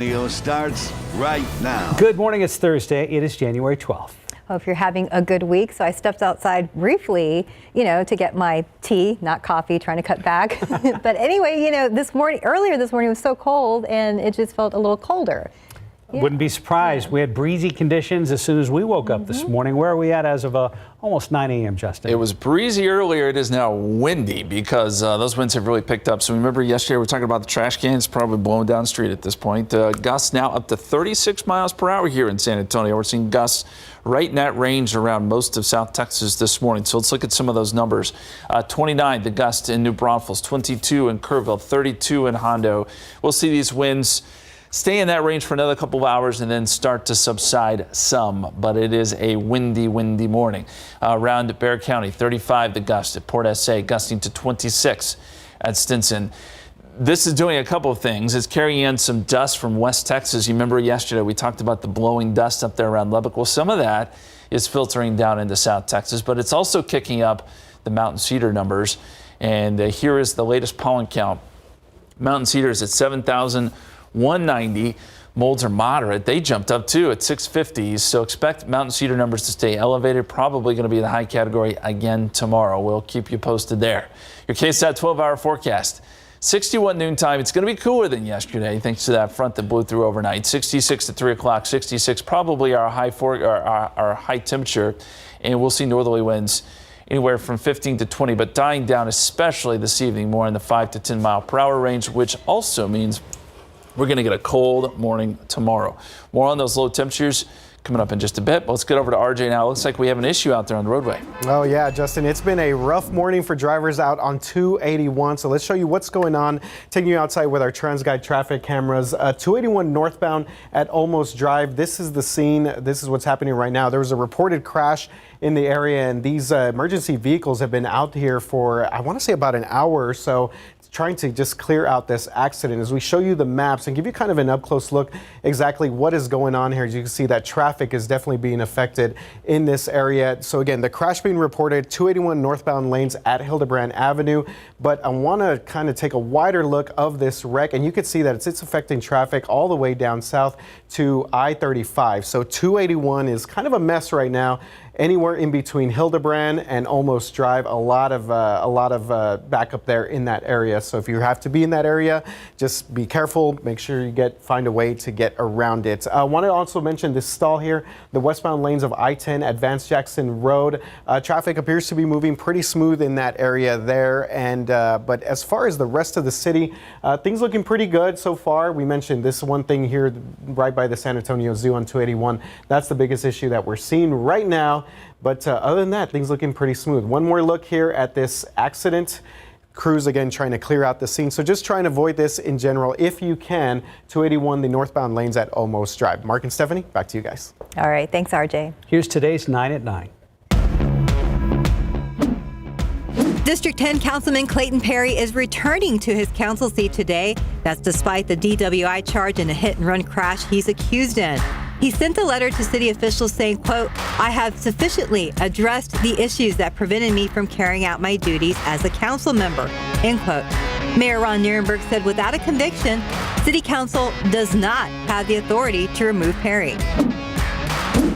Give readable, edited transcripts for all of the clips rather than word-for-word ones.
Starts right now. Good morning. It's Thursday. It is January 12th. Hope you're having a good week. So I stepped outside briefly, to get my tea, not coffee, trying to cut back. But anyway, earlier this morning it was so cold and it just felt a little colder. Yeah. Wouldn't be surprised. We had breezy conditions as soon as we woke up this morning. Where are we at as of almost 9 a.m., Justin? It was breezy earlier. It is now windy because those winds have really picked up. So remember yesterday we were talking about the trash cans probably blowing down the street at this point. Gusts now up to 36 miles per hour here in San Antonio. We're seeing gusts right in that range around most of South Texas this morning. So let's look at some of those numbers. 29, the gust in New Braunfels, 22 in Kerrville, 32 in Hondo. We'll see these winds stay in that range for another couple of hours and then start to subside some, but it is a windy morning. Around Bexar County, 35 the gust at Port SA, gusting to 26 at Stinson. This is doing a couple of things. It's carrying in some dust from West Texas. You remember yesterday we talked about the blowing dust up there around Lubbock. Well, some of that is filtering down into South Texas, but it's also kicking up the mountain cedar numbers. And here is the latest pollen count. Mountain cedar is at 7,190. Molds are moderate. They jumped up too at 650s. So expect mountain cedar numbers to stay elevated. Probably going to be in the high category again tomorrow. We'll keep you posted there. Your KSAT 12-hour forecast. 61 noontime. It's going to be cooler than yesterday thanks to that front that blew through overnight. 66 at 3 o'clock. 66 probably our high temperature. And we'll see northerly winds anywhere from 15 to 20, but dying down, especially this evening, more in the 5 to 10 mile per hour range, which also means we're going to get a cold morning tomorrow. More on those low temperatures coming up in just a bit. But let's get over to RJ now. Looks like we have an issue out there on the roadway. Oh, yeah, Justin, it's been a rough morning for drivers out on 281. So let's show you what's going on. Taking you outside with our TransGuide traffic cameras. 281 northbound at Olmos Drive. This is the scene. This is what's happening right now. There was a reported crash in the area, and these emergency vehicles have been out here for, I want to say, about an hour or so, trying to just clear out this accident. As we show you the maps and give you kind of an up-close look exactly what is going on here, as you can see that traffic is definitely being affected in this area. So again, the crash being reported, 281 northbound lanes at Hildebrand Avenue. But I want to kind of take a wider look of this wreck, and you can see that it's affecting traffic all the way down south to I-35. So 281 is kind of a mess right now. Anywhere in between Hildebrand and Olmos Drive, a lot of backup there in that area. So if you have to be in that area, just be careful. Make sure you find a way to get around it. I want to also mention this stall here, the westbound lanes of I-10 at Vance Jackson Road. Traffic appears to be moving pretty smooth in that area there. And but as far as the rest of the city, things looking pretty good so far. We mentioned this one thing here right by the San Antonio Zoo on 281. That's the biggest issue that we're seeing right now. But other than that, things looking pretty smooth. One more look here at this accident. Crews again trying to clear out the scene. So just try and avoid this in general if you can. 281, the northbound lanes at Olmos Drive. Mark and Stephanie, back to you guys. All right. Thanks, RJ. Here's today's 9 at 9. District 10 Councilman Clayton Perry is returning to his council seat today. That's despite the DWI charge in a hit-and-run crash he's accused in. He sent a letter to city officials saying, quote, "I have sufficiently addressed the issues that prevented me from carrying out my duties as a council member," end quote. Mayor Ron Nirenberg said without a conviction, City Council does not have the authority to remove Perry.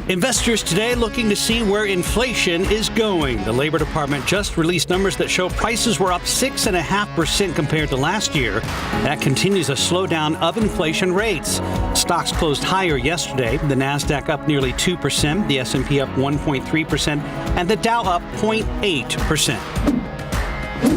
Investors today looking to see where inflation is going. The Labor Department just released numbers that show prices were up 6.5% compared to last year. That continues a slowdown of inflation rates. Stocks closed higher yesterday. The Nasdaq up nearly 2%, the S&P up 1.3%, and the Dow up 0.8%.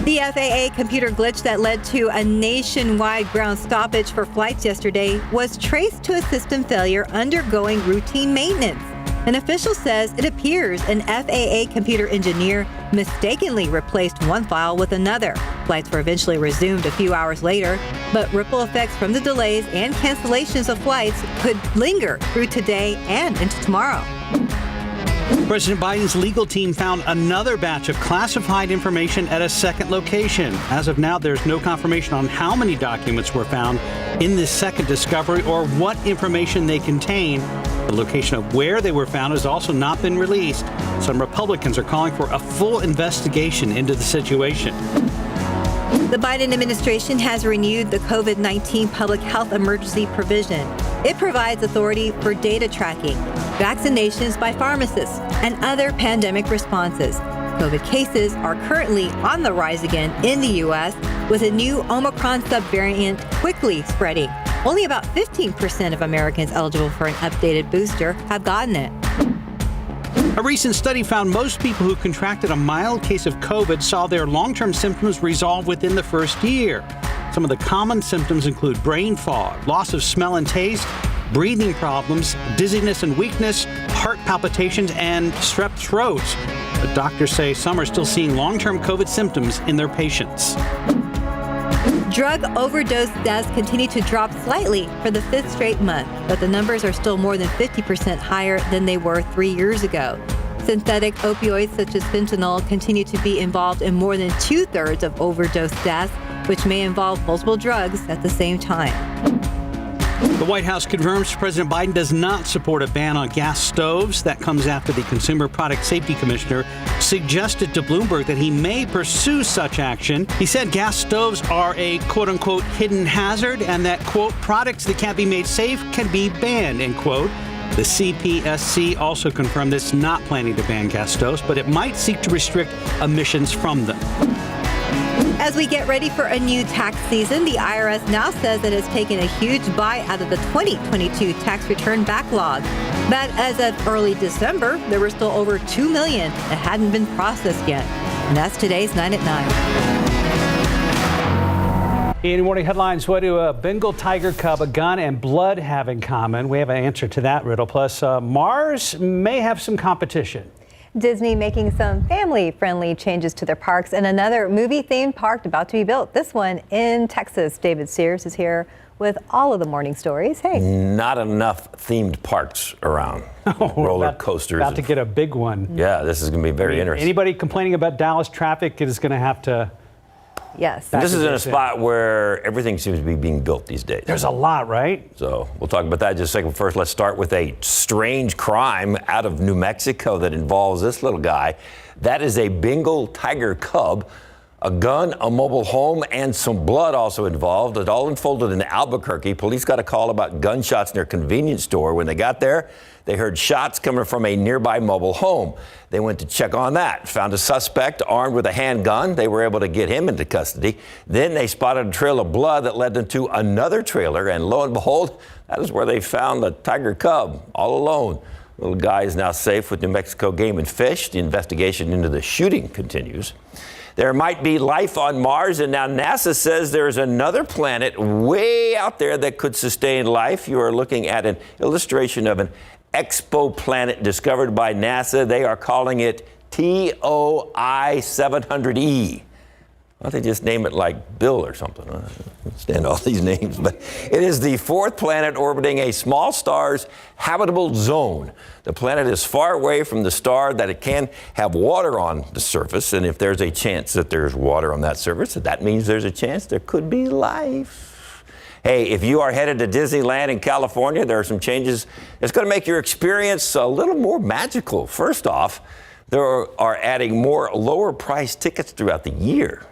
The FAA computer glitch that led to a nationwide ground stoppage for flights yesterday was traced to a system failure undergoing routine maintenance. An official says it appears an FAA computer engineer mistakenly replaced one file with another. Flights were eventually resumed a few hours later, but ripple effects from the delays and cancellations of flights could linger through today and into tomorrow. President Biden's legal team found another batch of classified information at a second location. As of now, there's no confirmation on how many documents were found in this second discovery or what information they contain. The location of where they were found has also not been released. Some Republicans are calling for a full investigation into the situation. The Biden administration has renewed the COVID-19 public health emergency provision. It provides authority for data tracking, vaccinations by pharmacists, and other pandemic responses. COVID cases are currently on the rise again in the U.S., with a new Omicron subvariant quickly spreading. Only about 15% of Americans eligible for an updated booster have gotten it. A recent study found most people who contracted a mild case of COVID saw their long-term symptoms resolve within the first year. Some of the common symptoms include brain fog, loss of smell and taste, breathing problems, dizziness and weakness, heart palpitations, and strep throat. But doctors say some are still seeing long-term COVID symptoms in their patients. Drug overdose deaths continue to drop slightly for the fifth straight month, but the numbers are still more than 50% higher than they were 3 years ago. Synthetic opioids such as fentanyl continue to be involved in more than 2/3 of overdose deaths, which may involve multiple drugs at the same time. The White House confirms President Biden does not support a ban on gas stoves. That comes after the Consumer Product Safety Commissioner suggested to Bloomberg that he may pursue such action. He said gas stoves are a quote-unquote hidden hazard and that, quote, products that can't be made safe can be banned, end quote. The CPSC also confirmed it's not planning to ban gas stoves, but it might seek to restrict emissions from them. As we get ready for a new tax season, the IRS now says that it's taken a huge bite out of the 2022 tax return backlog. But as of early December, there were still over 2 million that hadn't been processed yet. And that's today's 9 at 9. In morning headlines, what do a Bengal tiger cub, a gun, and blood have in common? We have an answer to that riddle. Plus, Mars may have some competition. Disney making some family-friendly changes to their parks, and another movie-themed park about to be built. This one in Texas. David Sears is here with all of the morning stories. Hey. Not enough themed parks around. Roller coasters. About to get a big one. Yeah, this is going to be very interesting. Anybody complaining about Dallas traffic is going to have to... Yes. This is in a spot where everything seems to be being built these days. There's a lot, right? So we'll talk about that in just a second. First, let's start with a strange crime out of New Mexico that involves this little guy. That is a Bengal tiger cub, a gun, a mobile home, and some blood also involved. It all unfolded in Albuquerque. Police got a call about gunshots in their convenience store. When they got there, they heard shots coming from a nearby mobile home. They went to check on that, found a suspect armed with a handgun. They were able to get him into custody. Then they spotted a trail of blood that led them to another trailer, and lo and behold, that is where they found the tiger cub, all alone. The little guy is now safe with New Mexico Game and Fish. The investigation into the shooting continues. There might be life on Mars, and now NASA says there's another planet way out there that could sustain life. You are looking at an illustration of an exoplanet discovered by NASA. They are calling it TOI 700E. Why don't they just name it like Bill or something? I don't understand all these names, but it is the fourth planet orbiting a small star's habitable zone. The planet is far away from the star that it can have water on the surface, and if there's a chance that there's water on that surface, that means there's a chance there could be life. Hey, if you are headed to Disneyland in California, there are some changes. It's going to make your experience a little more magical. First off, they are adding more lower price tickets throughout the year.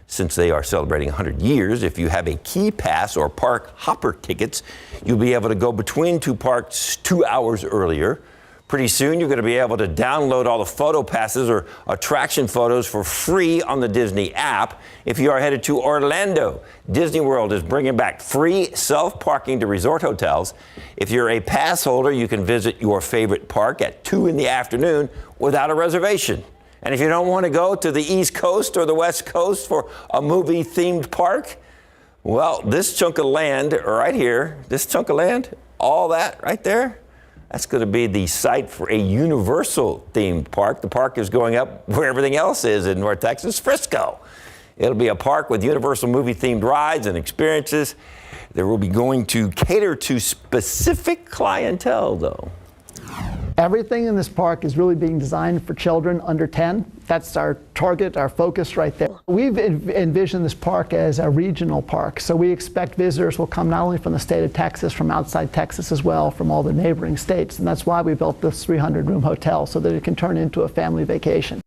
Since they are celebrating 100 years, if you have a key pass or park hopper tickets, you'll be able to go between two parks 2 hours earlier. Pretty soon, you're going to be able to download all the photo passes or attraction photos for free on the Disney app. If you are headed to Orlando, Disney World is bringing back free self-parking to resort hotels. If you're a pass holder, you can visit your favorite park at 2 in the afternoon without a reservation. And if you don't want to go to the East Coast or the West Coast for a movie-themed park, well, this chunk of land right here, this chunk of land, all that right there, that's going to be the site for a Universal-themed park. The park is going up where everything else is in North Texas, Frisco. It'll be a park with Universal movie-themed rides and experiences. They will be going to cater to specific clientele, though. Everything in this park is really being designed for children under 10. That's our target, our focus right there. We've envisioned this park as a regional park, so we expect visitors will come not only from the state of Texas, from outside Texas as well, from all the neighboring states, and that's why we built this 300-room hotel, so that it can turn into a family vacation.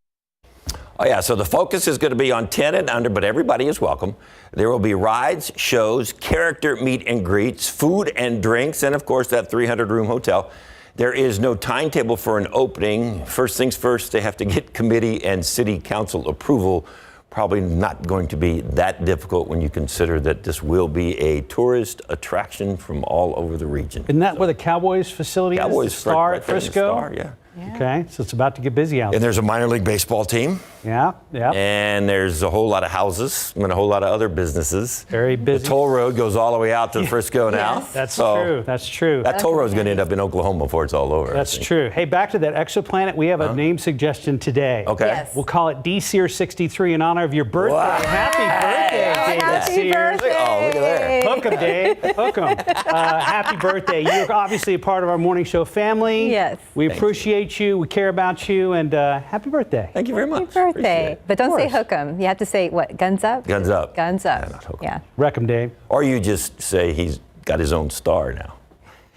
Oh, yeah, so the focus is going to be on 10 and under, but everybody is welcome. There will be rides, shows, character meet and greets, food and drinks, and, of course, that 300-room hotel. There is no timetable for an opening. First things first, they have to get committee and city council approval. Probably not going to be that difficult when you consider that this will be a tourist attraction from all over the region. Isn't that where the Cowboys facility is? The Star at Frisco? Star, yeah. Okay, so it's about to get busy out there. And there's a minor league baseball team. Yeah. And there's a whole lot of houses and a whole lot of other businesses. Very busy. The toll road goes all the way out to Frisco now. That's true. That's true. That toll road is going to end up in Oklahoma before it's all over. That's true. Hey, back to that exoplanet. We have a name suggestion today. Okay. Yes. We'll call it D-Sears63 in honor of your birthday. Wow. Happy birthday, David Happy Sears. birthday. Oh, look at there. Hook 'em, Dave. Hook 'em. Happy birthday. You're obviously a part of our morning show family. Yes. We appreciate you. We care about you. And happy birthday. Thank you very much. Happy birthday. But don't say course. hook 'em. You have to say what? Guns up? Guns up. Guns up. Yeah, not hook 'em. Yeah. Wreck 'em, Dave. Or you just say he's got his own star now.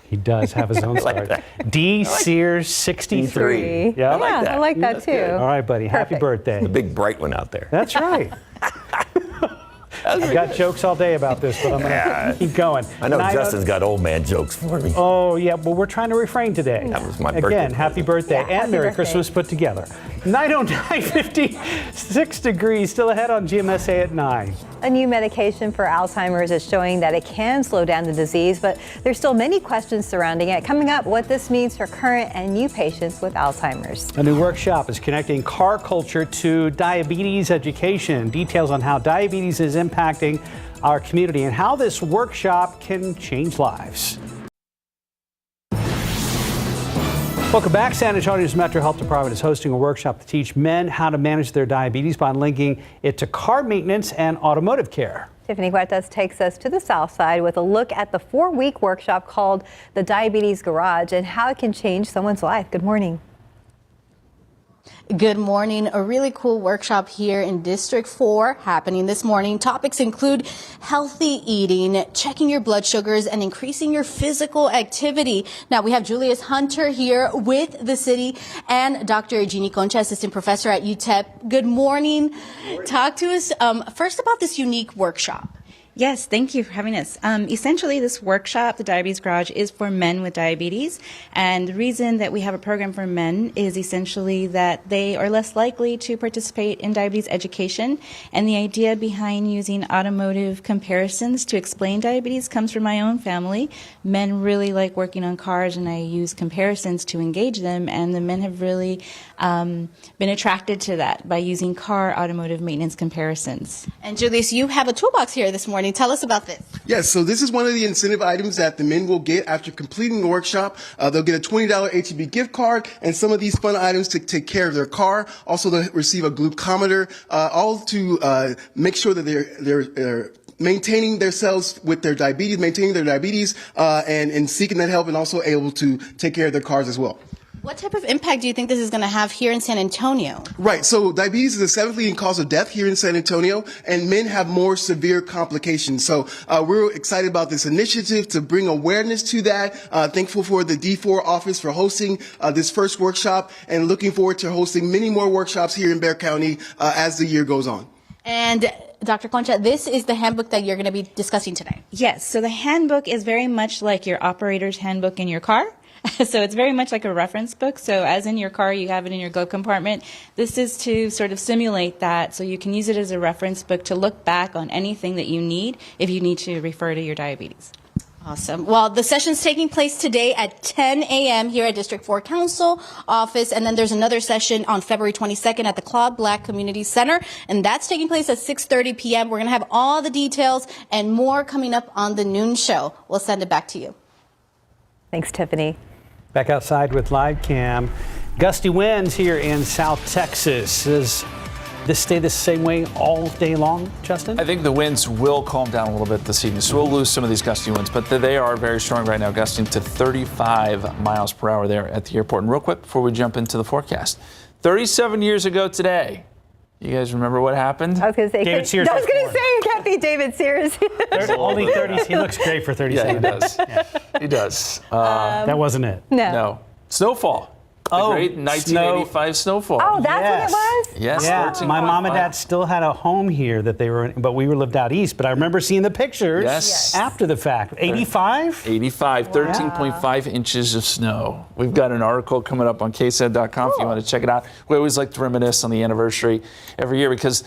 He does have his own like star. that. D-Sears63. Yeah, I like Yeah, that. I like that That's too. good. All right, buddy. Happy Perfect. birthday. The big bright one out there. That's right. I've got jokes all day about this, but I'm going to keep going. I know 9:00 Justin's got old man jokes for me. Oh, yeah, well, we're trying to refrain today. That was my birthday Again, happy birthday Yeah, and happy Merry birthday. Christmas put together. 9:09, 56 degrees, still ahead on GMSA at 9. A new medication for Alzheimer's is showing that it can slow down the disease, but there's still many questions surrounding it. Coming up, what this means for current and new patients with Alzheimer's. A new workshop is connecting car culture to diabetes education. Details on how diabetes is impacting our community and how this workshop can change lives. Welcome back. San Antonio's Metro Health Department is hosting a workshop to teach men how to manage their diabetes by linking it to car maintenance and automotive care. Tiffany Huertas takes us to the South Side with a look at the 4-week workshop called the Diabetes Garage and how it can change someone's life. Good morning. Good morning. A really cool workshop here in District 4 happening this morning. Topics include healthy eating, checking your blood sugars, and increasing your physical activity. Now, we have Julius Hunter here with the city and Dr. Jeannie Concha, assistant professor at UTEP. Good morning. Talk to us first about this unique workshop. Yes, thank you for having us. Essentially, this workshop, the Diabetes Garage, is for men with diabetes. And the reason that we have a program for men is essentially that they are less likely to participate in diabetes education. And the idea behind using automotive comparisons to explain diabetes comes from my own family. Men really like working on cars, and I use comparisons to engage them. And the men have really been attracted to that by using car automotive maintenance comparisons. And Julius, you have a toolbox here this morning. Tell us about this. Yes, so this is one of the incentive items that the men will get after completing the workshop. They'll get a $20 HEB gift card and some of these fun items to take care of their car. Also, they'll receive a glucometer, all to make sure that they're maintaining themselves with their diabetes, and seeking that help, and also able to take care of their cars as well. What type of impact do you think this is going to have here in San Antonio? Right. So diabetes is the 7th leading cause of death here in San Antonio, and men have more severe complications. So we're excited about this initiative to bring awareness to that. Thankful for the D4 office for hosting this first workshop, and looking forward to hosting many more workshops here in Bexar County as the year goes on. And Dr. Concha, this is the handbook that you're going to be discussing today. Yes, so the handbook is very much like your operator's handbook in your car. So it's very much like a reference book. So as in your car, you have it in your glove compartment. This is to sort of simulate that, so you can use it as a reference book to look back on anything that you need if you need to refer to your diabetes. Awesome. Well, the session's taking place today at 10 a.m. here at District 4 Council office, and then there's another session on February 22nd at the Claude Black Community Center, and that's taking place at 6:30 p.m. We're going to have all the details and more coming up on the noon show. We'll send it back to you. Thanks, Tiffany. Back outside with live cam. Gusty winds here in South Texas. Does this stay the same way all day long, Justin? I think the winds will calm down a little bit this evening, so we'll lose some of these gusty winds, but they are very strong right now, gusting to 35 miles per hour there at the airport. And real quick, before we jump into the forecast, 37 years ago today, you guys remember what happened? I was going to say, David Sears. I was going to say, you can't be David Sears. Only 30s. He looks great for 37. Yeah, he does. He does. That wasn't it. No. No. Snowfall. The great 1985 snowfall. Oh, that's what it was? Yes. Yeah, 13.5. my mom and dad still had a home here that they were in, but we were lived out east. But I remember seeing the pictures after the fact. 85? 85, 13.5 inches of snow. We've got an article coming up on KSAT.com if you want to check it out. We always like to reminisce on the anniversary every year because,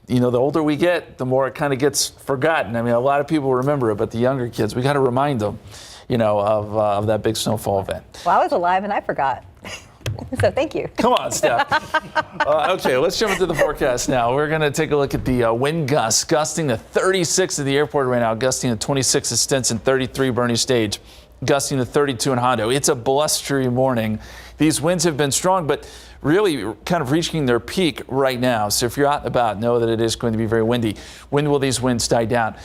you know, the older we get, the more it kind of gets forgotten. I mean, a lot of people remember it, but the younger kids, we got to remind them, you know, of that big snowfall event. Well, I was alive and I forgot. So thank you. Come on, Steph. Okay, let's jump into the forecast now. We're going to take a look at the wind gusts, gusting to 36 at the airport right now, gusting to 26 at Stinson, 33 Bernie Stage, gusting to 32 in Hondo. It's a blustery morning. These winds have been strong, but really kind of reaching their peak right now. So if you're out and about, know that it is going to be very windy. When will these winds die down?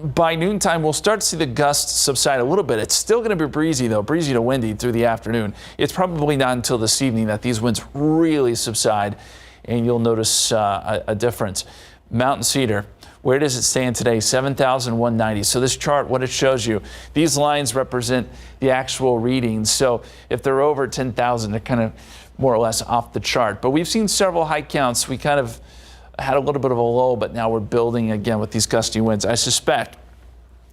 By noontime, we'll start to see the gusts subside a little bit. It's still going to be breezy, though, breezy to windy through the afternoon. It's probably not until this evening that these winds really subside, and you'll notice a difference. Mountain Cedar, where does it stand today? 7,190. So this chart, what it shows you, these lines represent the actual readings. So if they're over 10,000, they're kind of more or less off the chart. But we've seen several high counts. We kind of had a little bit of a lull, but now we're building again with these gusty winds. I suspect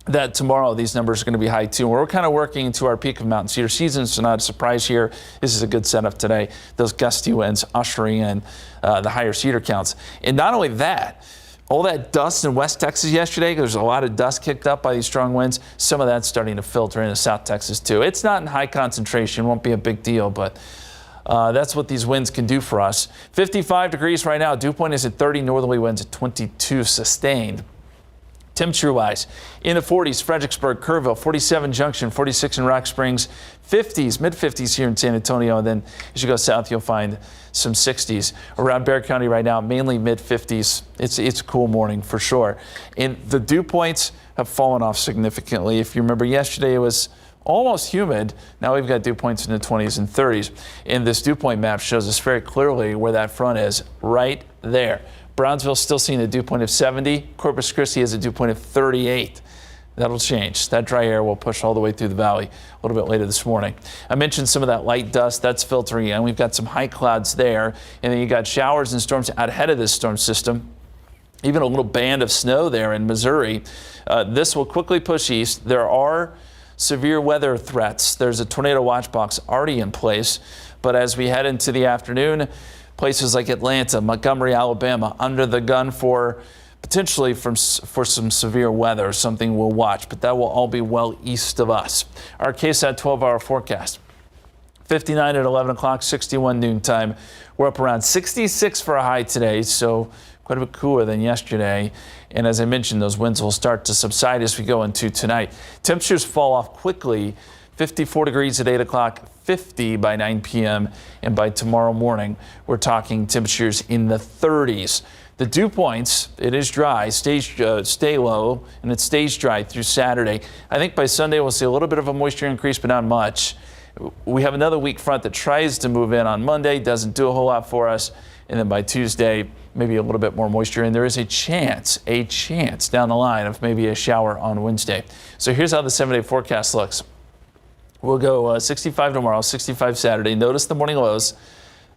that tomorrow these numbers are going to be high too. We're kind of working into our peak of Mountain Cedar season, so not a surprise here. This is a good setup today. Those gusty winds ushering in the higher cedar counts. And not only that, all that dust in West Texas yesterday, there's a lot of dust kicked up by these strong winds. Some of that's starting to filter into South Texas too. It's not in high concentration, won't be a big deal, but that's what these winds can do for us. 55 degrees right now. Dew point is at 30. Northerly winds at 22 sustained. Temperature-wise, in the 40s, Fredericksburg, Kerrville, 47 Junction, 46 in Rock Springs, 50s, mid-50s here in San Antonio. And then as you go south, you'll find some 60s. Around Bexar County right now, mainly mid-50s. It's a cool morning for sure. And the dew points have fallen off significantly. If you remember yesterday, it was almost humid. Now we've got dew points in the 20s and 30s. And this dew point map shows us very clearly where that front is, right there. Brownsville still seeing a dew point of 70. Corpus Christi has a dew point of 38. That'll change. That dry air will push all the way through the valley a little bit later this morning. I mentioned some of that light dust that's filtering in. We've got some high clouds there. And then you got showers and storms out ahead of this storm system. Even a little band of snow there in Missouri. This will quickly push east. There are severe weather threats. There's a tornado watch box already in place. But as we head into the afternoon, places like Atlanta, Montgomery, Alabama, under the gun for potentially for some severe weather, something we'll watch, but that will all be well east of us. Our KSAT 12-hour forecast. 59 at 11 o'clock, 61 noontime. We're up around 66 for a high today, so quite a bit cooler than yesterday. And as I mentioned, those winds will start to subside as we go into tonight. Temperatures fall off quickly. 54 degrees at 8 o'clock, 50 by 9 p.m. And by tomorrow morning, we're talking temperatures in the 30s. The dew points, it is dry, stay low, and it stays dry through Saturday. I think by Sunday we'll see a little bit of a moisture increase, but not much. We have another weak front that tries to move in on Monday, doesn't do a whole lot for us. And then by Tuesday, maybe a little bit more moisture. And there is a chance down the line of maybe a shower on Wednesday. So here's how the 7-day forecast looks. We'll go 65 tomorrow, 65 Saturday. Notice the morning lows,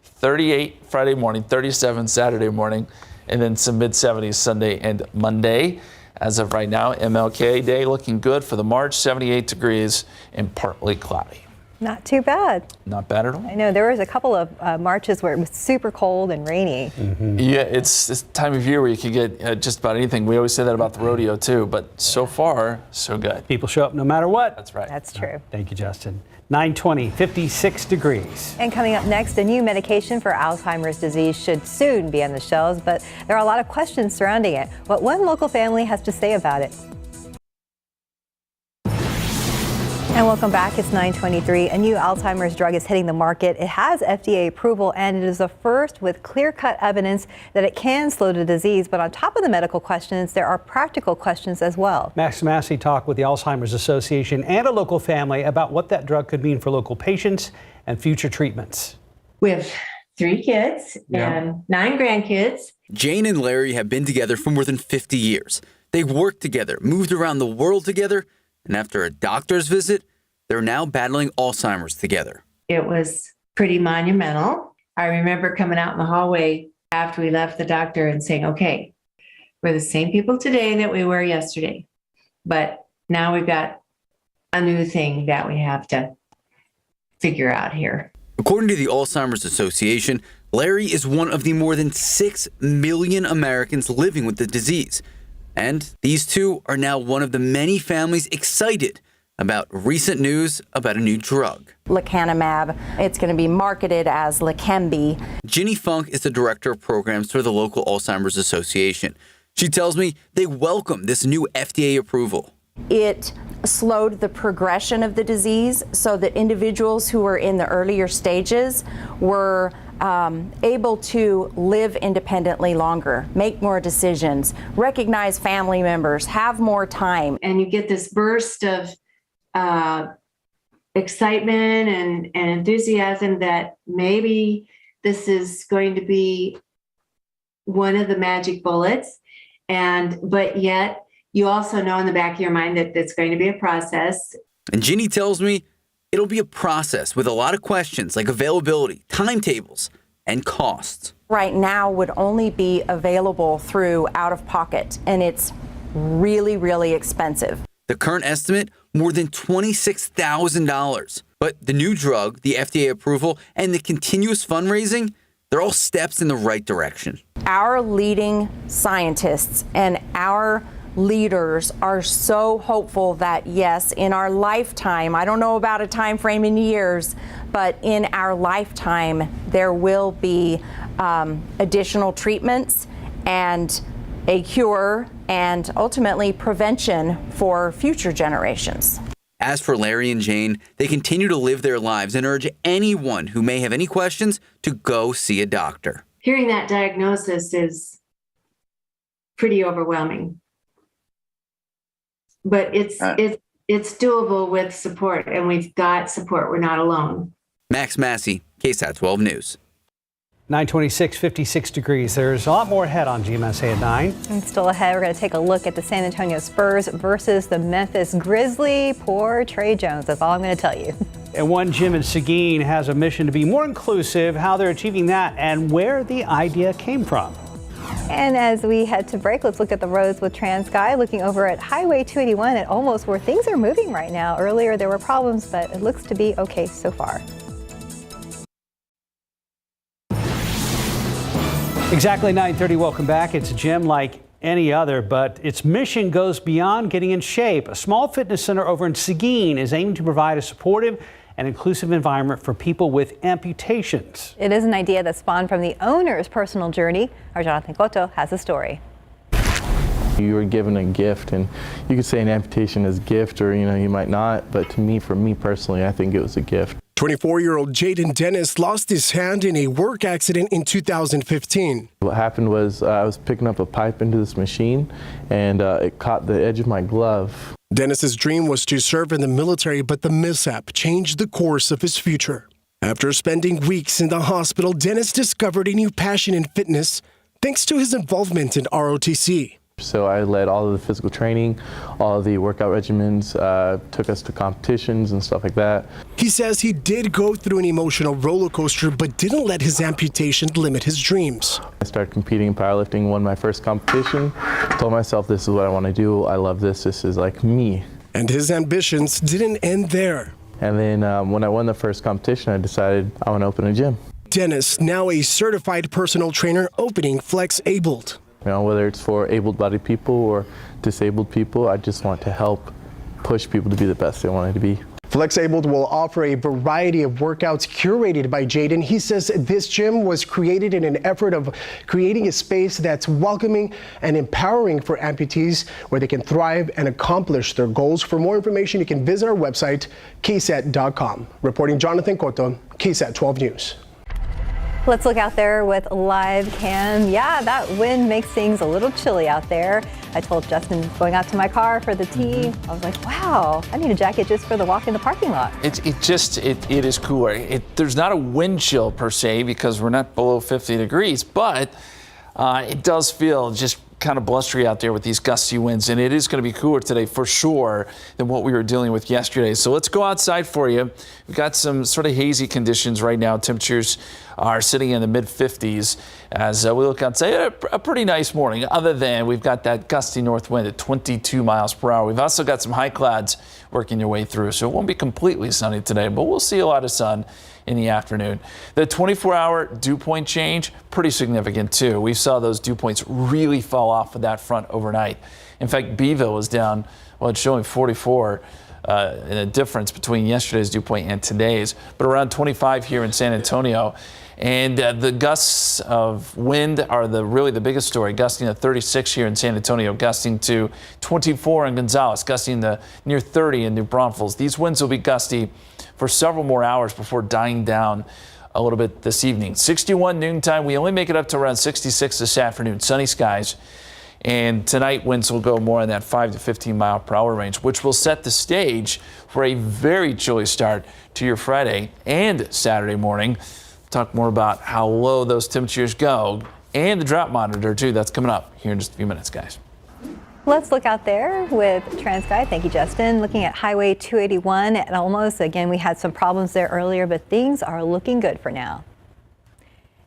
38 Friday morning, 37 Saturday morning, and then some mid-70s Sunday and Monday. As of right now, MLK Day looking good for the March, 78 degrees and partly cloudy. Not too bad. Not bad at all. I know there was a couple of marches where it was super cold and rainy. Mm-hmm. Yeah, it's this time of year where you can get just about anything. We always say that about the rodeo too, but so far, so good. People show up no matter what. That's right. That's true. Thank you, Justin. 9:20, 56 degrees. And coming up next, a new medication for Alzheimer's disease should soon be on the shelves, but there are a lot of questions surrounding it. What one local family has to say about it. And welcome back. It's 9:23. A new Alzheimer's drug is hitting the market. It has FDA approval, and it is the first with clear-cut evidence that it can slow the disease. But on top of the medical questions, there are practical questions as well. Max Massey talked with the Alzheimer's Association and a local family about what that drug could mean for local patients and future treatments. We have 3 kids and 9 grandkids. Jane and Larry have been together for more than 50 years. They've worked together, moved around the world together, and after a doctor's visit, they're now battling Alzheimer's together. It was pretty monumental. I remember coming out in the hallway after we left the doctor and saying, okay, we're the same people today that we were yesterday, but now we've got a new thing that we have to figure out here. According to the Alzheimer's Association, Larry is one of the more than 6 million Americans living with the disease. And these two are now one of the many families excited about recent news about a new drug. Lecanemab. It's going to be marketed as Leqembi. Ginny Funk is the director of programs for the local Alzheimer's Association. She tells me they welcome this new FDA approval. It slowed the progression of the disease so that individuals who were in the earlier stages were able to live independently longer, make more decisions, recognize family members, have more time. And you get this burst of excitement and enthusiasm that maybe this is going to be one of the magic bullets. But yet you also know in the back of your mind that it's going to be a process. And Ginny tells me it'll be a process with a lot of questions like availability, timetables, and costs. Right now would only be available through out of pocket, and it's really, really expensive. The current estimate, more than $26,000. But the new drug, the FDA approval, and the continuous fundraising, they're all steps in the right direction. Our leading scientists and our leaders are so hopeful that, yes, in our lifetime, I don't know about a time frame in years, but in our lifetime, there will be additional treatments and a cure and ultimately prevention for future generations. As for Larry and Jane, they continue to live their lives and urge anyone who may have any questions to go see a doctor. Hearing that diagnosis is pretty overwhelming. But it's doable with support, and we've got support. We're not alone. Max Massey, KSAT 12 News. 926, 56 degrees. There's a lot more ahead on GMSA at 9. And still ahead, we're going to take a look at the San Antonio Spurs versus the Memphis Grizzlies. Poor Trey Jones. That's all I'm going to tell you. And one gym in Seguin has a mission to be more inclusive, how they're achieving that, and where the idea came from. And as we head to break, let's look at the roads with TransGuide, looking over at Highway 281 at almost where things are moving right now. Earlier there were problems, but it looks to be okay so far. Exactly 9:30. Welcome back. It's a gym like any other, but its mission goes beyond getting in shape. A small fitness center over in Seguin is aiming to provide a supportive and inclusive environment for people with amputations. It is an idea that spawned from the owner's personal journey. Our Jonathan Cotto has a story. You were given a gift, and you could say an amputation is a gift, or you might not, but to me, for me personally, I think it was a gift. 24-year-old Jaden Dennis lost his hand in a work accident in 2015. What happened was I was picking up a pipe into this machine, and it caught the edge of my glove. Dennis's dream was to serve in the military, but the mishap changed the course of his future. After spending weeks in the hospital, Dennis discovered a new passion in fitness thanks to his involvement in ROTC. So I led all of the physical training, all of the workout regimens, took us to competitions and stuff like that. He says he did go through an emotional roller coaster, but didn't let his amputation limit his dreams. I started competing in powerlifting, won my first competition, told myself this is what I want to do, I love this is like me. And his ambitions didn't end there. And then when I won the first competition, I decided I want to open a gym. Dennis, now a certified personal trainer, opening Flex Abled. Whether it's for able-bodied people or disabled people, I just want to help push people to be the best they wanted to be. Flex Abled will offer a variety of workouts curated by Jaden. He says this gym was created in an effort of creating a space that's welcoming and empowering for amputees where they can thrive and accomplish their goals. For more information, you can visit our website, KSAT.com. Reporting Jonathan Cotto, KSAT 12 News. Let's look out there with live cam. Yeah, that wind makes things a little chilly out there. I told Justin going out to my car for the tea, I was like, wow, I need a jacket just for the walk in the parking lot. It is cooler. There's not a wind chill per se because we're not below 50 degrees, but it does feel just kind of blustery out there with these gusty winds, and it is going to be cooler today for sure than what we were dealing with yesterday. So let's go outside for you. We've got some sort of hazy conditions right now. Temperatures are sitting in the mid-50s as we look outside. A pretty nice morning, other than we've got that gusty north wind at 22 miles per hour. We've also got some high clouds working their way through, so it won't be completely sunny today, but we'll see a lot of sun in the afternoon. The 24-hour dew point change, pretty significant too. We saw those dew points really fall off of that front overnight. In fact, Beeville is down, well, it's showing 44 in a difference between yesterday's dew point and today's, but around 25 here in San Antonio. And the gusts of wind are really the biggest story, gusting to 36 here in San Antonio, gusting to 24 in Gonzales, gusting to near 30 in New Braunfels. These winds will be gusty for several more hours before dying down a little bit this evening. 61 noontime. We only make it up to around 66 this afternoon. Sunny skies. And tonight winds will go more in that 5 to 15 mile per hour range, which will set the stage for a very chilly start to your Friday and Saturday morning. Talk more about how low those temperatures go and the drought monitor too. That's coming up here in just a few minutes, guys. Let's look out there with TransGuide. Thank you, Justin. Looking at Highway 281 at Almost. Again, we had some problems there earlier, but things are looking good for now.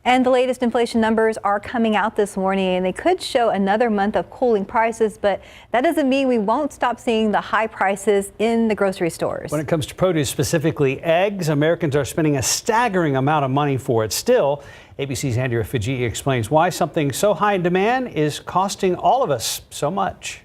And the latest inflation numbers are coming out this morning, and they could show another month of cooling prices, but that doesn't mean we won't stop seeing the high prices in the grocery stores. When it comes to produce, specifically eggs, Americans are spending a staggering amount of money for it. Still, ABC's Andrea Fajii explains why something so high in demand is costing all of us so much.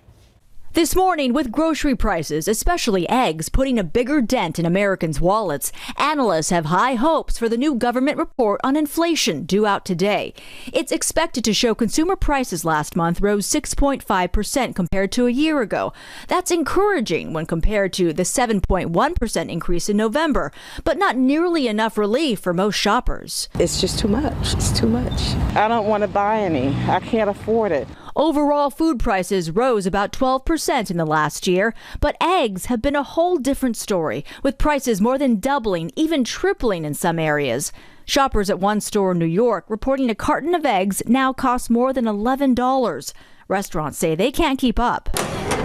This morning, with grocery prices, especially eggs, putting a bigger dent in Americans' wallets, analysts have high hopes for the new government report on inflation due out today. It's expected to show consumer prices last month rose 6.5% compared to a year ago. That's encouraging when compared to the 7.1% increase in November, but not nearly enough relief for most shoppers. It's just too much. It's too much. I don't want to buy any. I can't afford it. Overall, food prices rose about 12% in the last year, but eggs have been a whole different story, with prices more than doubling, even tripling in some areas. Shoppers at one store in New York reporting a carton of eggs now costs more than $11. Restaurants say they can't keep up.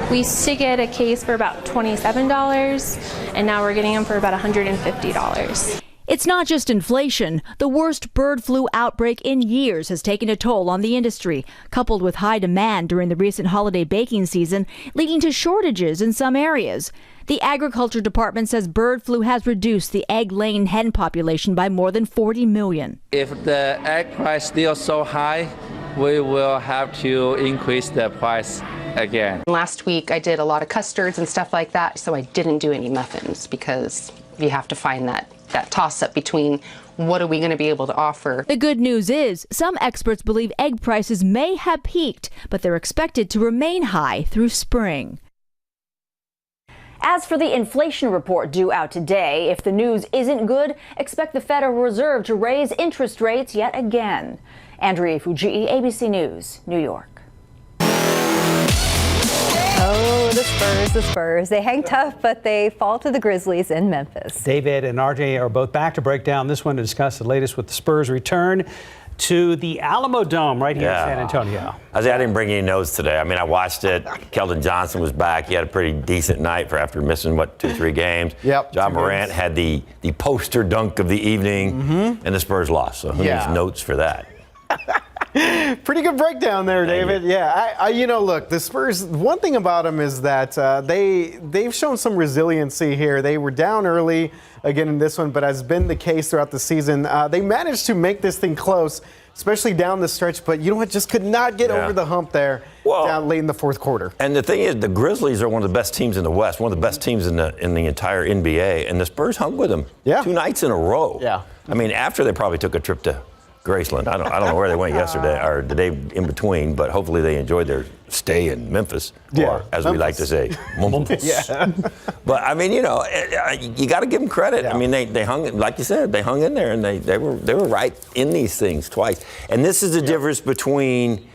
We used to get a case for about $27, and now we're getting them for about $150. It's not just inflation. The worst bird flu outbreak in years has taken a toll on the industry, coupled with high demand during the recent holiday baking season, leading to shortages in some areas. The Agriculture Department says bird flu has reduced the egg-laying hen population by more than 40 million. If the egg price still so high, we will have to increase the price again. Last week I did a lot of custards and stuff like that, so I didn't do any muffins because you have to find that toss-up between what are we going to be able to offer. The good news is some experts believe egg prices may have peaked, but they're expected to remain high through spring. As for the inflation report due out today, if the news isn't good, expect the Federal Reserve to raise interest rates yet again. Andrea Fujii, ABC News, New York. Oh, the Spurs. They hang tough, but they fall to the Grizzlies in Memphis. David and RJ are both back to break down this one to discuss the latest with the Spurs' return to the Alamo Dome right here in San Antonio. I didn't bring any notes today. I mean, I watched it. Keldon Johnson was back. He had a pretty decent night after missing, 2-3 games. Yep. John Morant had the poster dunk of the evening, and the Spurs lost. So who needs notes for that? Pretty good breakdown there, David. Yeah, look, the Spurs, one thing about them is that they've shown some resiliency here. They were down early again in this one, but has been the case throughout the season. They managed to make this thing close, especially down the stretch, but just could not get over the hump there down late in the fourth quarter. And the thing is, the Grizzlies are one of the best teams in the West, one of the best teams in the entire NBA, and the Spurs hung with them 2 nights in a row. Yeah. I mean, after they probably took a trip to Graceland. I don't know where they went yesterday or the day in between, but hopefully they enjoyed their stay in Memphis, or as we like to say, Memphis. Yeah. But I mean, you got to give them credit. I mean, they hung, like you said, they hung in there, and they were right in these things twice. And this is the difference between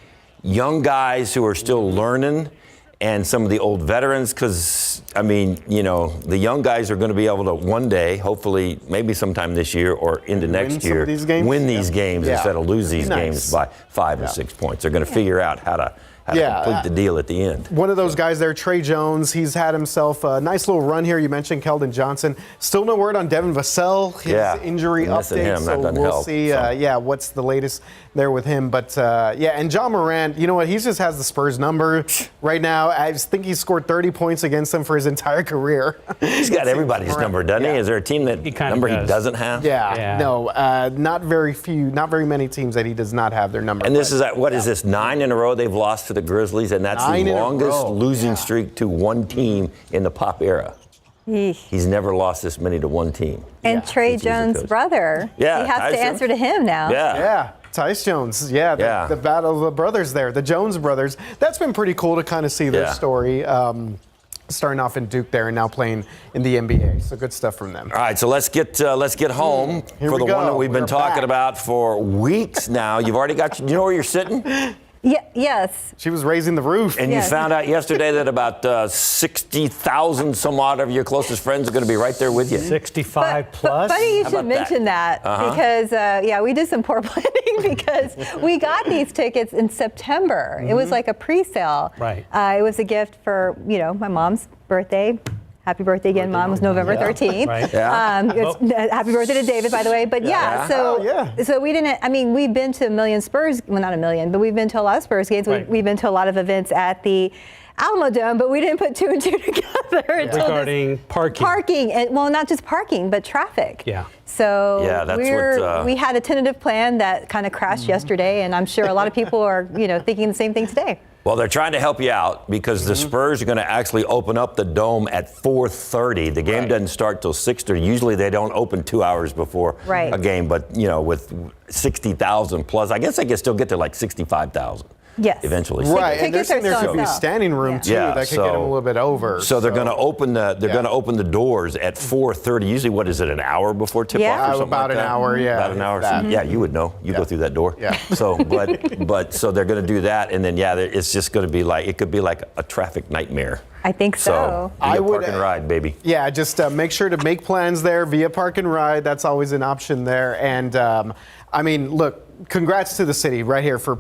young guys who are still learning and some of the old veterans, because, I mean, the young guys are going to be able to one day, hopefully, maybe sometime this year or into next year, win these games instead of lose these games by 5 or 6 points. They're going to figure out how had to complete the deal at the end. One of those guys there, Trey Jones, he's had himself a nice little run here. You mentioned Keldon Johnson. Still no word on Devin Vassell, his injury update. So we'll see, what's the latest there with him. But, and John Morant, you know what? He just has the Spurs number right now. I just think he scored 30 points against them for his entire career. He's got everybody's number, doesn't he? Is there a team that he doesn't have? No, not very many teams that he does not have their number. And this is, is this 9 in a row they've lost to the Grizzlies, and that's the longest losing streak to one team in the Pop era. He's never lost this many to one team. And Trey Jones' brother, he has to answer to him now. Yeah. Tyce Jones, the battle of the brothers there, the Jones brothers. That's been pretty cool to kind of see their story. Starting off in Duke there and now playing in the NBA. So good stuff from them. All right, so let's get home for the one that we've been talking about for weeks now. You've already got, you know where you're sitting? Yes. She was raising the roof. And you found out yesterday that about 60,000 some odd of your closest friends are going to be right there with you. 65 plus. Funny you should mention that because, we did some poor planning because we got these tickets in September. It was like a pre-sale. Right. It was a gift for, my mom's birthday. Happy birthday again, Mom. It was November 13th. Right. Happy birthday to David, by the way. But so we didn't, we've been to a million Spurs, well, not a million, but we've been to a lot of Spurs games. Right. We've been to a lot of events at the Alamo Dome, but we didn't put 2 and 2 together until regarding parking. Parking, and not just parking, but traffic. Yeah. So that's we had a tentative plan that kind of crashed yesterday, and I'm sure a lot of people are, thinking the same thing today. Well, they're trying to help you out because the Spurs are going to actually open up the dome at 4:30. The game doesn't start till 6:30. Usually they don't open 2 hours before a game, but with 60,000 plus, I guess they can still get to like 65,000. Yes. Eventually. Right, and there could be standing room too that could get them a little bit over. So they're going to open the doors at 4:30. Usually, what is it, an hour before tip off or something about like that? an hour, About an hour. Yeah, you would know. You go through that door. Yeah. So, but so they're going to do that, and then it's just going to be like, it could be like a traffic nightmare. I think so. I would park and ride, baby. Yeah, just make sure to make plans there via park and ride. That's always an option there. And look, congrats to the city right here for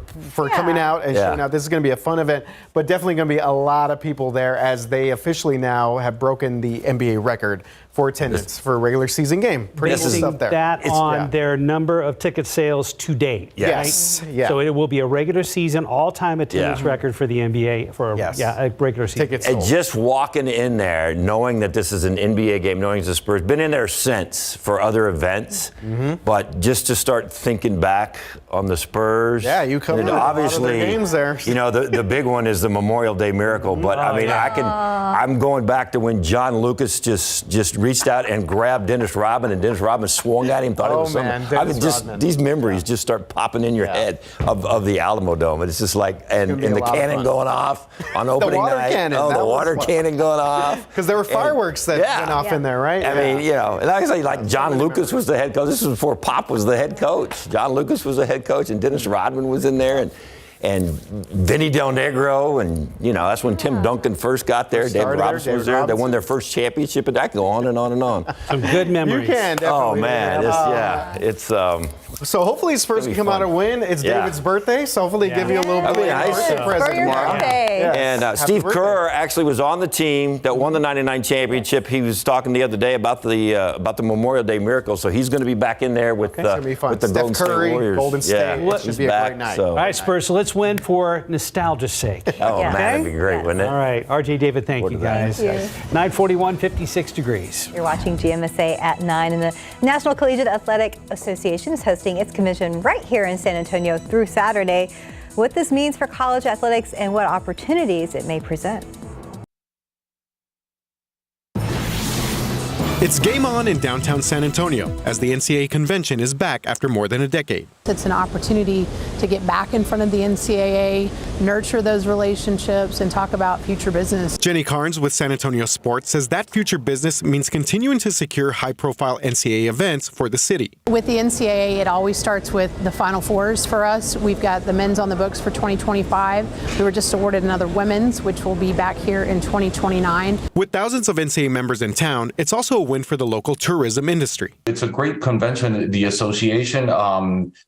coming out and showing out. This is going to be a fun event, but definitely going to be a lot of people there as they officially now have broken the NBA record for attendance for a regular season game. Pretty cool stuff there. That on their number of ticket sales to date. Yes. Right? So it will be a regular season all-time attendance record for the NBA for a regular season. Tickets and sold. just walking in there, knowing that this is an NBA game, knowing it's the Spurs, been in there since for other events, but just to start thinking back on the Spurs. Yeah, you covered obviously a lot of their games there. The big one is the Memorial Day Miracle, but I'm going back to when John Lucas just reached out and grabbed Dennis Rodman, and Dennis Rodman swung at him, thought it was something. These memories just start popping in your head of the Alamo Dome. And it's just like, and the cannon going off on opening night. The water cannon going off. Because there were fireworks that went off in there, right? I mean, and actually, like John Lucas was the head coach. This was before Pop was the head coach. John Lucas was the head coach, and Dennis Rodman was in there, and Vinny Del Negro, and that's when Tim Duncan first got there. David Robinson was there. They won their first championship, and that can go on and on and on. Some good memories. You can definitely. Oh man, it's. So hopefully Spurs can come out and win. It's David's birthday, so hopefully give you a little bit of a present tomorrow. And Steve Kerr actually was on the team that won the '99 championship. He was talking the other day about the Memorial Day Miracle, so he's going to be back in there with the Golden State Warriors. Golden State. Yeah, should be a great night. All right, Spurs. So let's win for nostalgia's sake. Oh man, that'd be great, wouldn't it? All right, RJ, David, thank you guys. 9:41, 56 degrees. You're watching GMSA at 9, and the National Collegiate Athletic Association is hosting its convention right here in San Antonio through Saturday. What this means for college athletics and what opportunities it may present. It's game on in downtown San Antonio as the NCAA convention is back after more than a decade. It's an opportunity to get back in front of the NCAA, nurture those relationships, and talk about future business. Jenny Carnes with San Antonio Sports says that future business means continuing to secure high-profile NCAA events for the city. With the NCAA, it always starts with the Final Fours for us. We've got the men's on the books for 2025. We were just awarded another women's, which will be back here in 2029. With thousands of NCAA members in town, it's also a win for the local tourism industry. It's a great convention. The association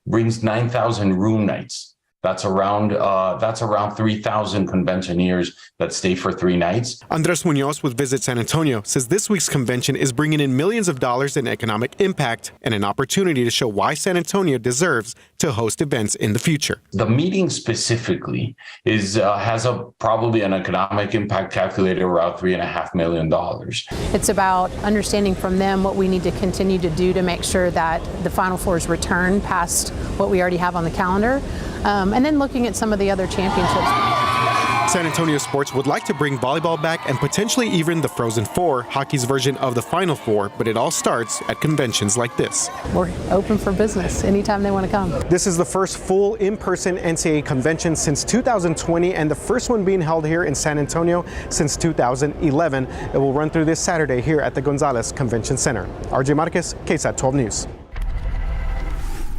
brings 9,000 room nights That's around 3,000 conventioneers that stay for 3 nights. Andres Munoz with Visit San Antonio says this week's convention is bringing in millions of dollars in economic impact and an opportunity to show why San Antonio deserves to host events in the future. The meeting specifically has probably an economic impact calculated around $3.5 million. It's about understanding from them what we need to continue to do to make sure that the Final Fours return past what we already have on the calendar. And then looking at some of the other championships. San Antonio sports would like to bring volleyball back and potentially even the Frozen Four, hockey's version of the Final Four, but it all starts at conventions like this. We're open for business anytime they want to come. This is the first full in-person NCAA convention since 2020 and the first one being held here in San Antonio since 2011. It will run through this Saturday here at the Gonzalez Convention Center. RJ Marquez, KSAT 12 News.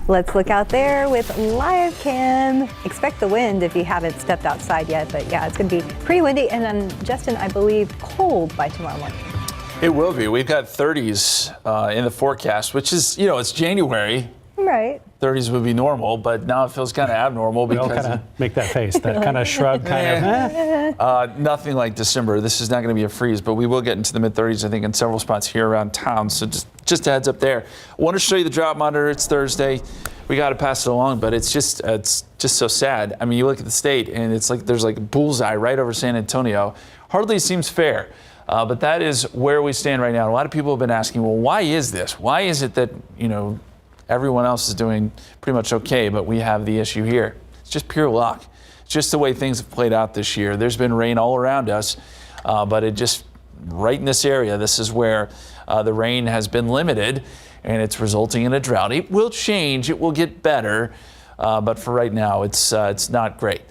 Let's look out there with live cam. Expect the wind if you haven't stepped outside yet, but yeah, it's going to be pretty windy and then, Justin, I believe cold by tomorrow morning. It will be. We've got 30s in the forecast, which is, it's January. Right. 30s would be normal, but now it feels kind of abnormal because we all kind of make that face, that kind of shrug, nothing like December. This is not going to be a freeze, but we will get into the mid-30s, I think, in several spots here around town. So just a heads up there. I want to show you the drought monitor. It's Thursday. We got to pass it along, but it's just so sad. I mean, you look at the state, and it's like there's like a bullseye right over San Antonio. Hardly seems fair. But that is where we stand right now. A lot of people have been asking, well, why is this? Why is it that, everyone else is doing pretty much okay, but we have the issue here? It's just pure luck. It's just the way things have played out this year. There's been rain all around us, but it just, right in this area, this is where the rain has been limited, and it's resulting in a drought. It will change. It will get better, but for right now, it's not great.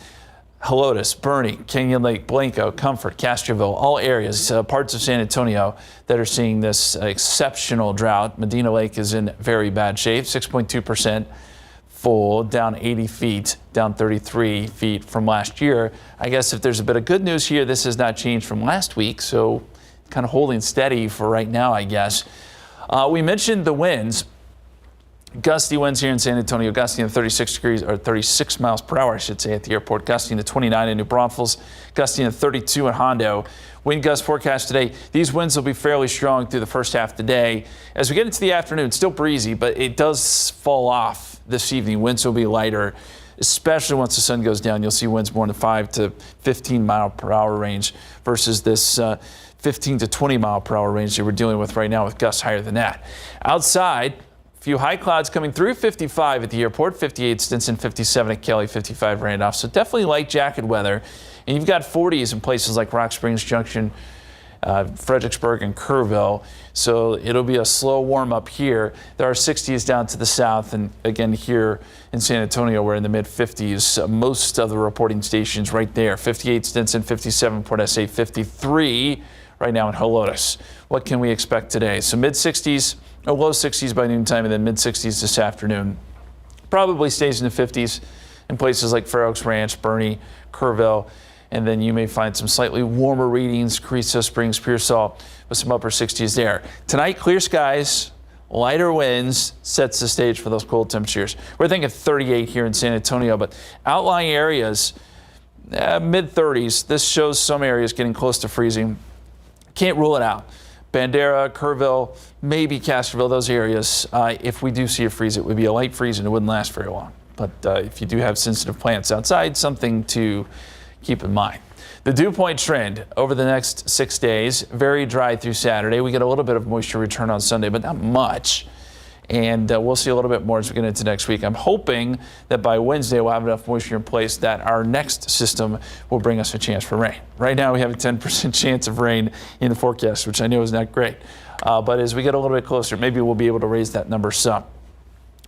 Helotes, Bernie, Canyon Lake, Blanco, Comfort, Castroville, all areas, parts of San Antonio that are seeing this exceptional drought. Medina Lake is in very bad shape, 6.2% full, down 80 feet, down 33 feet from last year. I guess if there's a bit of good news here, this has not changed from last week, so kind of holding steady for right now, I guess. We mentioned the winds. Gusty winds here in San Antonio, gusting to 36 miles per hour, I should say, at the airport. Gusting to 29 in New Braunfels, gusting to 32 in Hondo. Wind gust forecast today. These winds will be fairly strong through the first half of the day. As we get into the afternoon, still breezy, but it does fall off this evening. Winds will be lighter, especially once the sun goes down. You'll see winds more in the 5 to 15 mile per hour range versus this 15 to 20 mile per hour range that we're dealing with right now with gusts higher than that. Outside, few high clouds coming through, 55 at the airport, 58 Stinson, 57 at Kelly, 55 Randolph. So definitely light jacket weather. And you've got 40s in places like Rock Springs Junction, Fredericksburg, and Kerrville. So it'll be a slow warm up here. There are 60s down to the south. And again, here in San Antonio, we're in the mid 50s. Most of the reporting stations right there, 58 Stinson, 57 Port SA, 53 right now in Helotes. What can we expect today? So mid 60s. Low 60s by noontime and then mid 60s this afternoon. Probably stays in the 50s in places like Fair Oaks Ranch, Bernie, Kerrville, and then you may find some slightly warmer readings, Carrizo Springs, Pearsall, with some upper 60s there. Tonight, clear skies, lighter winds sets the stage for those cold temperatures. We're thinking 38 here in San Antonio, but outlying areas, mid 30s. This shows some areas getting close to freezing. Can't rule it out. Bandera, Kerrville, maybe Castroville, those areas. If we do see a freeze, it would be a light freeze and it wouldn't last very long. But if you do have sensitive plants outside, something to keep in mind. The dew point trend over the next 6 days, very dry through Saturday. We get a little bit of moisture return on Sunday, but not much. And we'll see a little bit more as we get into next week. I'm hoping that by Wednesday we'll have enough moisture in place that our next system will bring us a chance for rain. Right now we have a 10% chance of rain in the forecast, which I know is not great. But as we get a little bit closer, maybe we'll be able to raise that number some.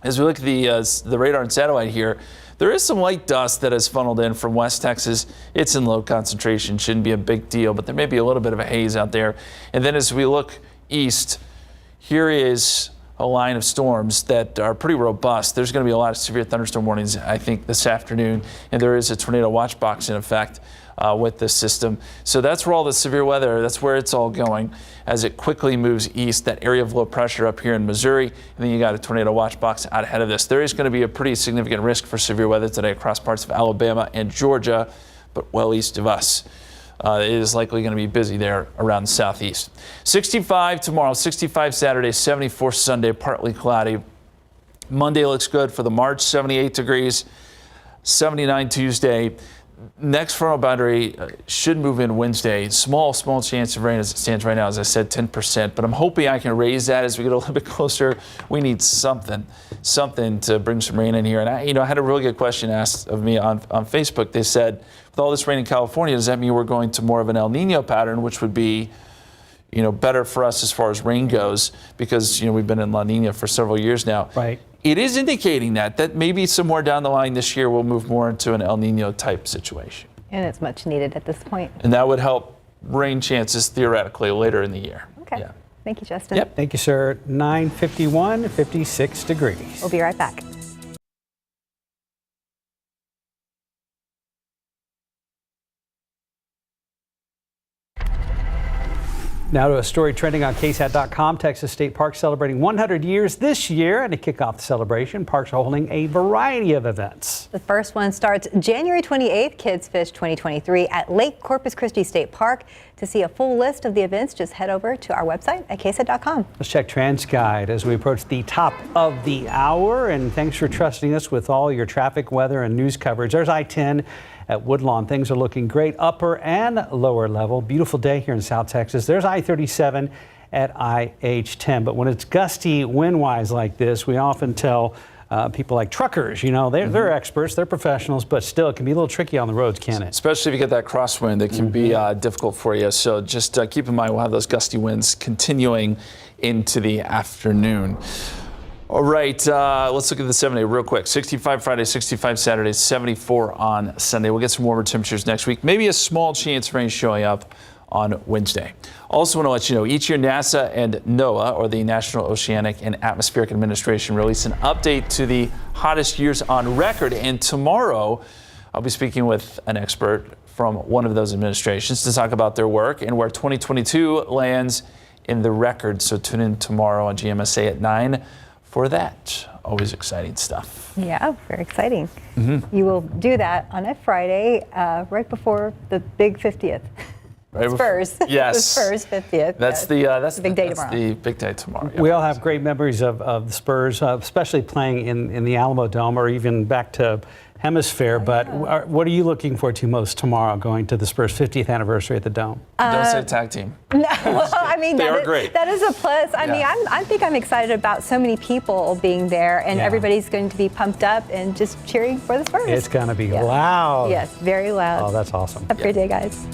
As we look at the radar and satellite here, there is some light dust that has funneled in from West Texas. It's in low concentration, shouldn't be a big deal, but there may be a little bit of a haze out there. And then as we look east, here is a line of storms that are pretty robust. There's going to be a lot of severe thunderstorm warnings, I think, this afternoon, and there is a tornado watch box in effect with this system. So that's where all the severe weather, that's where it's all going as it quickly moves east. That area of low pressure up here in Missouri, and then you got a tornado watch box out ahead of this. There is going to be a pretty significant risk for severe weather today across parts of Alabama and Georgia, but well east of us. It is likely going to be busy there around the southeast. 65 tomorrow, 65 Saturday, 74 Sunday, partly cloudy. Monday looks good for the March, 78 degrees, 79 Tuesday. Next frontal boundary should move in Wednesday. Small chance of rain as it stands right now, as I said, 10%. But I'm hoping I can raise that as we get a little bit closer. We need something to bring some rain in here. And I had a really good question asked of me on Facebook. They said, with all this rain in California, does that mean we're going to more of an El Nino pattern, which would be, better for us as far as rain goes, because we've been in La Nina for several years now. Right. It is indicating that maybe somewhere down the line this year we'll move more into an El Nino type situation. And it's much needed at this point. And that would help rain chances theoretically later in the year. Okay. Yeah. Thank you, Justin. Yep. Thank you, sir. 9:51, 56 degrees. We'll be right back. Now to a story trending on KSAT.com. Texas State Park celebrating 100 years this year, and to kick off the celebration, parks are holding a variety of events. The first one starts January 28th, Kids Fish 2023 at Lake Corpus Christi State Park. To see a full list of the events, just head over to our website at KSAT.com. Let's check TransGuide as we approach the top of the hour, and thanks for trusting us with all your traffic, weather, and news coverage. There's I-10 at Woodlawn. Things are looking great, upper and lower level. Beautiful day here in South Texas. There's I-37 at IH-10. But when it's gusty wind-wise like this, we often tell people like truckers, they're experts, they're professionals, but still it can be a little tricky on the roads, can't it? Especially if you get that crosswind, it can be difficult for you. So just keep in mind we'll have those gusty winds continuing into the afternoon. All right, let's look at the 7-day real quick. 65 Friday, 65 Saturday, 74 on Sunday. We'll get some warmer temperatures next week. Maybe a small chance of rain showing up on Wednesday. Also want to let you know, each year NASA and NOAA, or the National Oceanic and Atmospheric Administration, release an update to the hottest years on record. And tomorrow, I'll be speaking with an expert from one of those administrations to talk about their work and where 2022 lands in the record. So tune in tomorrow on GMSA at 9 for that. Always exciting stuff. Yeah, very exciting. You will do that on a Friday, right before the big 50th. Right, Spurs. Yes. The Spurs 50th. That's the big day tomorrow. The big day tomorrow. We all have great memories of the Spurs, especially playing in the Alamo Dome or even back to Hemisphere. But what are you looking forward to most tomorrow, going to the Spurs 50th anniversary at the Dome? Don't say tag team. No, well, I mean, they are great. That is a plus. I mean, I think I'm excited about so many people being there, and everybody's going to be pumped up and just cheering for the Spurs. It's going to be loud. Yes, very loud. Oh, that's awesome. Have a great day, guys.